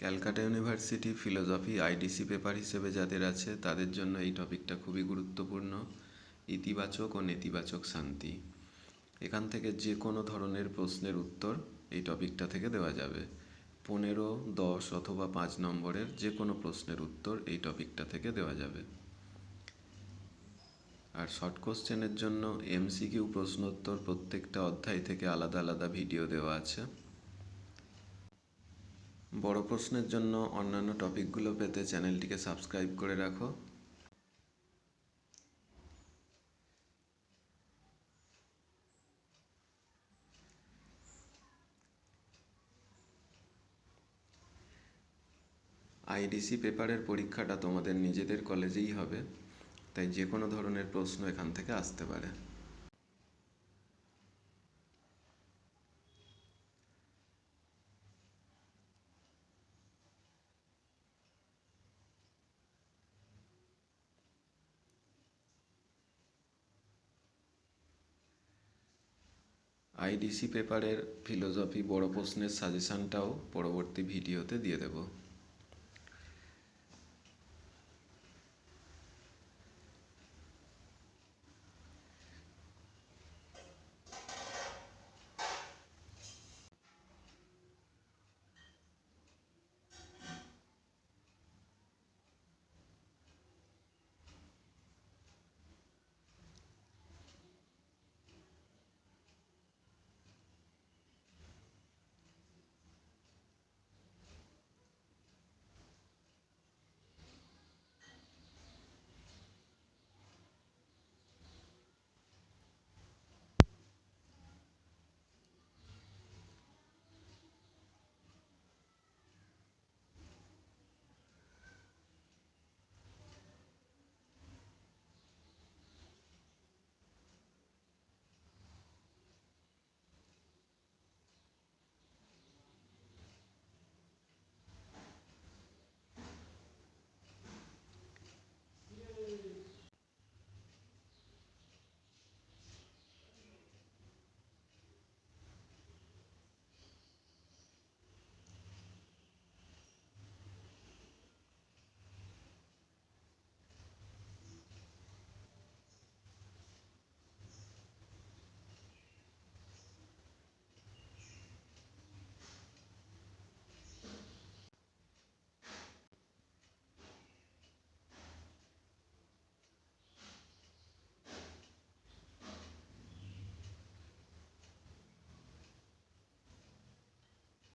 Calcutta university philosophy IDC paper হিসেবে যাদের আছে তাদের জন্য এই টপিকটা খুবই গুরুত্বপূর্ণ। ইতিবাচক ও নেতিবাচক শান্তি, এখান থেকে যে কোনো ধরনের প্রশ্নের উত্তর এই টপিকটা থেকে দেওয়া যাবে। 15, 10 অথবা 5 নম্বরের যে কোনো প্রশ্নের উত্তর এই টপিকটা থেকে দেওয়া যাবে। আর শর্ট কোশ্চেনের জন্য এমসিকিউ প্রশ্নোত্তর প্রত্যেকটা অধ্যায় থেকে আলাদা আলাদা ভিডিও দেওয়া আছে। বড় প্রশ্নের জন্য অন্যান্য টপিকগুলো পেতে চ্যানেলটিকে সাবস্ক্রাইব করে রাখো। আইডিসি পেপারের পরীক্ষাটা তোমাদের নিজেদের কলেজেই হবে, তাই যে কোনো ধরনের প্রশ্ন এখান থেকে আসতে পারে। আইডিসি পেপারের ফিলোজফি বড় প্রশ্নের সাজেশানটাও পরবর্তী ভিডিওতে দিয়ে দেব।